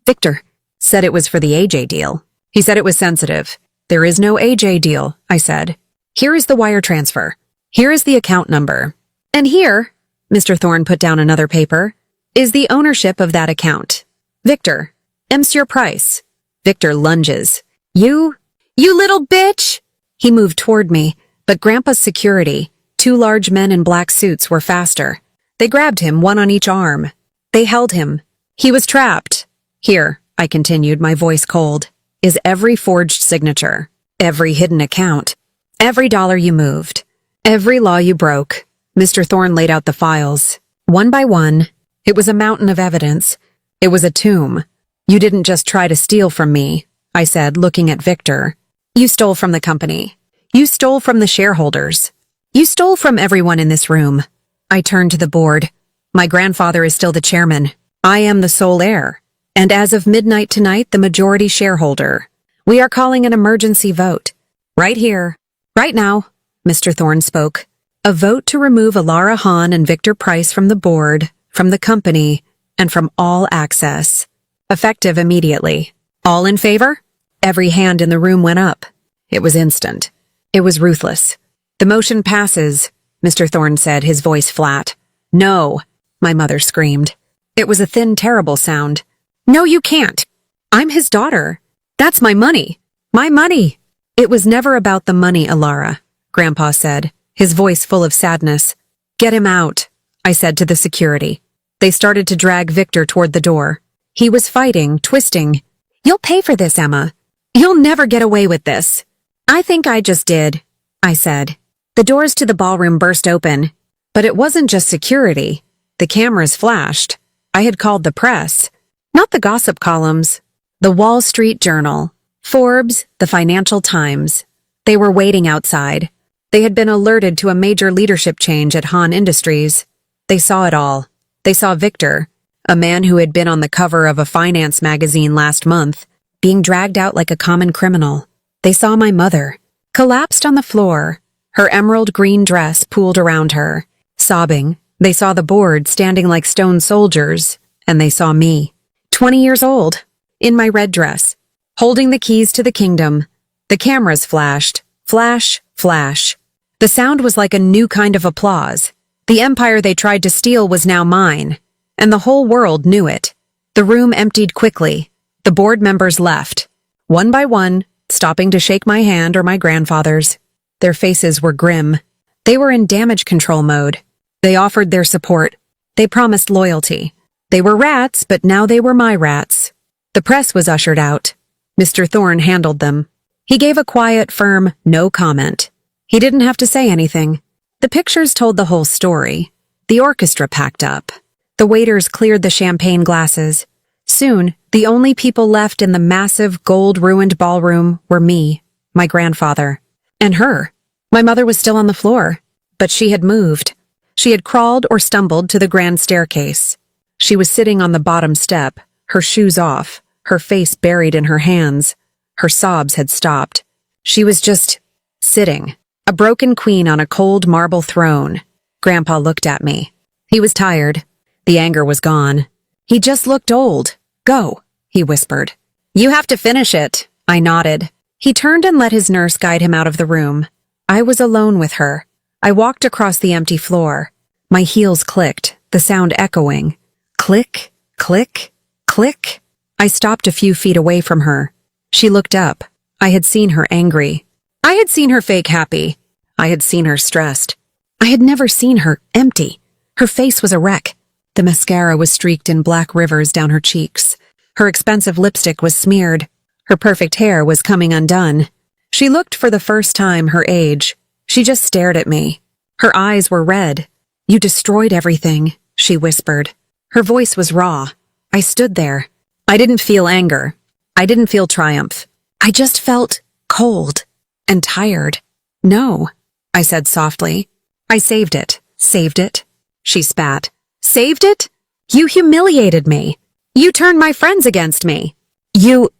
Victor said it was for the AJ deal. He said it was sensitive. There is no AJ deal, I said. Here is the wire transfer. Here is the account number. And here, Mr. Thorne put down another paper, is the ownership of that account. Victor, Monsieur Price. Victor lunges. You little bitch! He moved toward me, but Grandpa's security, two large men in black suits, were faster. They grabbed him, one on each arm. They held him. He was trapped. Here, I continued, my voice cold, is every forged signature, every hidden account, every dollar you moved, every law you broke. Mr. Thorne laid out the files. One by one, it was a mountain of evidence. It was a tomb. You didn't just try to steal from me, I said, looking at Victor. You stole from the company. You stole from the shareholders. You stole from everyone in this room. I turned to the board. My grandfather is still the chairman. I am the sole heir. And as of midnight tonight, the majority shareholder. We are calling an emergency vote. Right here. Right now, Mr. Thorne spoke. A vote to remove Alara Hahn and Victor Price from the board, from the company, and from all access. Effective immediately. All in favor? Every hand in the room went up. It was instant. It was ruthless. The motion passes, Mr. Thorne said, his voice flat. No, my mother screamed. It was a thin, terrible sound. No, you can't. I'm his daughter. That's my money. My money. It was never about the money, Alara, Grandpa said, his voice full of sadness. Get him out, I said to the security. They started to drag Victor toward the door. He was fighting, twisting. You'll pay for this, Emma. You'll never get away with this. I think I just did, I said. The doors to the ballroom burst open. But it wasn't just security. The cameras flashed. I had called the press. Not the gossip columns. The Wall Street Journal, Forbes, the Financial Times. They were waiting outside. They had been alerted to a major leadership change at Han Industries. They saw it all. They saw Victor, a man who had been on the cover of a finance magazine last month, being dragged out like a common criminal. They saw my mother, collapsed on the floor, her emerald green dress pooled around her, sobbing. They saw the board standing like stone soldiers, and they saw me, 20 years old, in my red dress, holding the keys to the kingdom. The cameras flashed. Flash, flash. The sound was like a new kind of applause. The empire they tried to steal was now mine, and the whole world knew it. The room emptied quickly. The board members left, one by one, stopping to shake my hand or my grandfather's. Their faces were grim. They were in damage control mode. They offered their support. They promised loyalty. They were rats, but now they were my rats. The press was ushered out. Mr. Thorne handled them. He gave a quiet, firm, no comment. He didn't have to say anything. The pictures told the whole story. The orchestra packed up. The waiters cleared the champagne glasses. Soon, the only people left in the massive, gold-ruined ballroom were me, my grandfather, and her. My mother was still on the floor, but she had moved. She had crawled or stumbled to the grand staircase. She was sitting on the bottom step, her shoes off, her face buried in her hands. Her sobs had stopped. She was just sitting, a broken queen on a cold marble throne. Grandpa looked at me. He was tired. The anger was gone. He just looked old. Go, he whispered. You have to finish it. I nodded. He turned and let his nurse guide him out of the room. I was alone with her. I walked across the empty floor. My heels clicked, the sound echoing. Click, click, click. I stopped a few feet away from her. She looked up. I had seen her angry. I had seen her fake happy. I had seen her stressed. I had never seen her empty. Her face was a wreck. The mascara was streaked in black rivers down her cheeks. Her expensive lipstick was smeared. Her perfect hair was coming undone. She looked for the first time her age. She just stared at me. Her eyes were red. You destroyed everything, she whispered. Her voice was raw. I stood there. I didn't feel anger. I didn't feel triumph. I just felt cold and tired. No, I said softly. I saved it. Saved it. She spat. Saved it? You humiliated me. You turned my friends against me. You,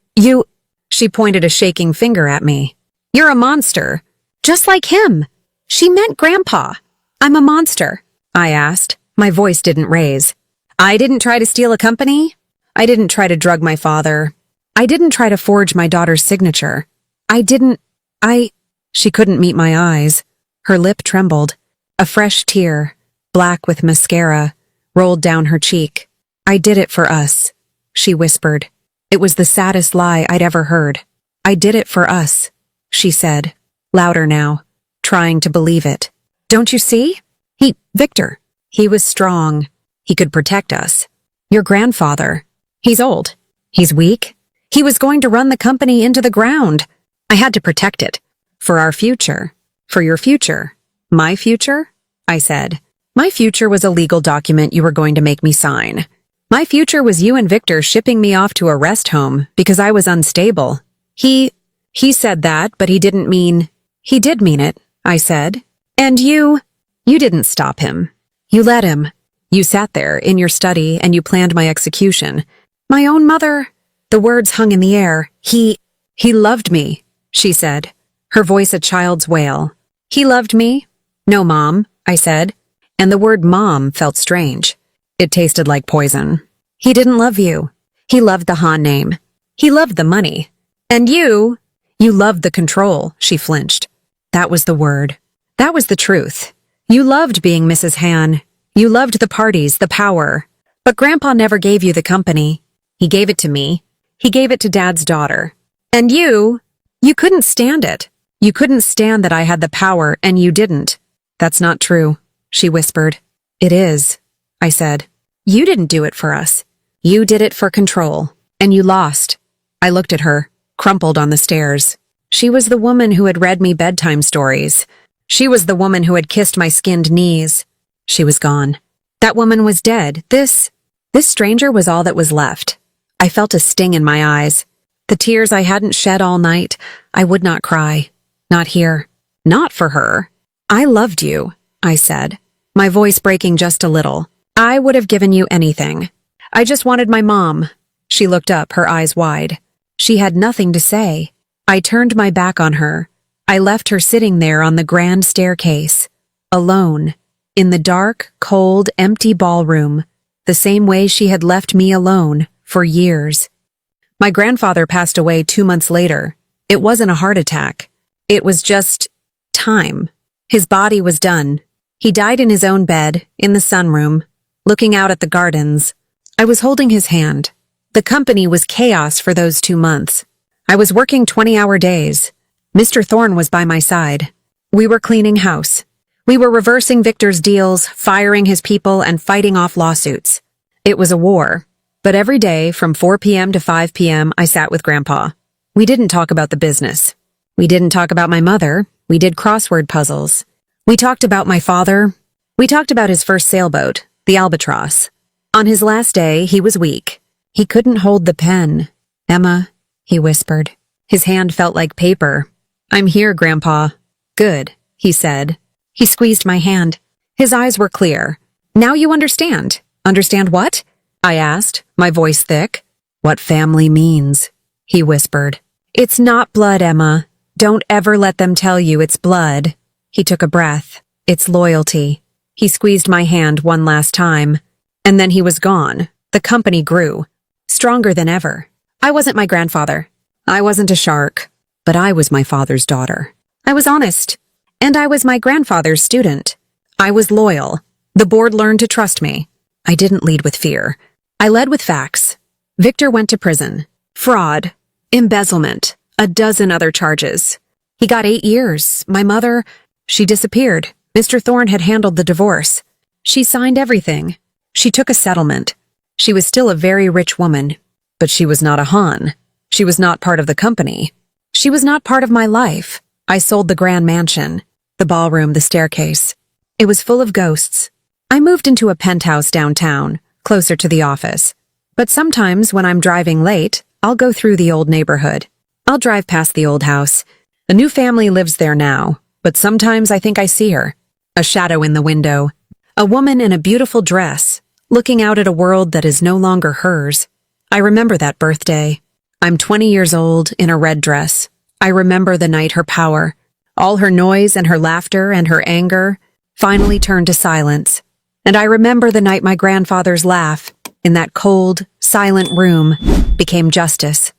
she pointed a shaking finger at me. You're a monster. Just like him. She meant Grandpa. I'm a monster, I asked. My voice didn't raise. I didn't try to steal a company. I didn't try to drug my father. I didn't try to forge my daughter's signature. She couldn't meet my eyes. Her lip trembled. A fresh tear, black with mascara, rolled down her cheek. I did it for us, she whispered. It was the saddest lie I'd ever heard. I did it for us, she said, louder now, trying to believe it. Don't you see? Victor, he was strong. He could protect us. Your grandfather, he's old. He's weak. He was going to run the company into the ground. I had to protect it. For our future. For your future. My future? I said. My future was a legal document you were going to make me sign. My future was you and Victor shipping me off to a rest home because I was unstable. He said that, but he didn't mean... He did mean it, I said. And you didn't stop him. You let him. You sat there in your study and you planned my execution. My own mother... The words hung in the air. He loved me, she said, her voice a child's wail. He loved me? No, Mom, I said, and the word mom felt strange. It tasted like poison. He didn't love you. He loved the Han name. He loved the money. And you loved the control, she flinched. That was the word. That was the truth. You loved being Mrs. Han. You loved the parties, the power. But Grandpa never gave you the company. He gave it to me. He gave it to Dad's daughter. And you couldn't stand it. You couldn't stand that I had the power and you didn't. That's not true, she whispered. It is, I said. You didn't do it for us. You did it for control. And you lost. I looked at her, crumpled on the stairs. She was the woman who had read me bedtime stories. She was the woman who had kissed my skinned knees. She was gone. That woman was dead. This stranger was all that was left. I felt a sting in my eyes. The tears I hadn't shed all night, I would not cry. Not here. Not for her. I loved you, I said, my voice breaking just a little. I would have given you anything. I just wanted my mom. She looked up, her eyes wide. She had nothing to say. I turned my back on her. I left her sitting there on the grand staircase, alone, in the dark, cold, empty ballroom, the same way she had left me alone for years. My grandfather passed away 2 months later. It wasn't a heart attack. It was just time. His body was done. He died in his own bed, in the sunroom, looking out at the gardens. I was holding his hand. The company was chaos for those 2 months. I was working 20-hour days. Mr. Thorne was by my side. We were cleaning house. We were reversing Victor's deals, firing his people, and fighting off lawsuits. It was a war. But every day, from 4 p.m. to 5 p.m., I sat with Grandpa. We didn't talk about the business. We didn't talk about my mother. We did crossword puzzles. We talked about my father. We talked about his first sailboat, the Albatross. On his last day, he was weak. He couldn't hold the pen. Emma, he whispered. His hand felt like paper. I'm here, Grandpa. Good, he said. He squeezed my hand. His eyes were clear. Now you understand. Understand what? I asked, my voice thick. What family means, he whispered. It's not blood, Emma. Don't ever let them tell you it's blood. He took a breath. It's loyalty. He squeezed my hand one last time. And then he was gone. The company grew. Stronger than ever. I wasn't my grandfather. I wasn't a shark. But I was my father's daughter. I was honest. And I was my grandfather's student. I was loyal. The board learned to trust me. I didn't lead with fear. I led with facts. Victor went to prison. Fraud. Embezzlement. A dozen other charges. He got 8 years. My mother, she disappeared. Mr. Thorne had handled the divorce. She signed everything. She took a settlement. She was still a very rich woman. But she was not a Han. She was not part of the company. She was not part of my life. I sold the grand mansion, the ballroom, the staircase. It was full of ghosts. I moved into a penthouse downtown, closer to the office. But sometimes when I'm driving late, I'll go through the old neighborhood. I'll drive past the old house. A new family lives there now, but sometimes I think I see her. A shadow in the window. A woman in a beautiful dress, looking out at a world that is no longer hers. I remember that birthday. I'm 20 years old in a red dress. I remember the night her power, all her noise and her laughter and her anger, finally turned to silence. And I remember the night my grandfather's laugh, in that cold, silent room, became justice.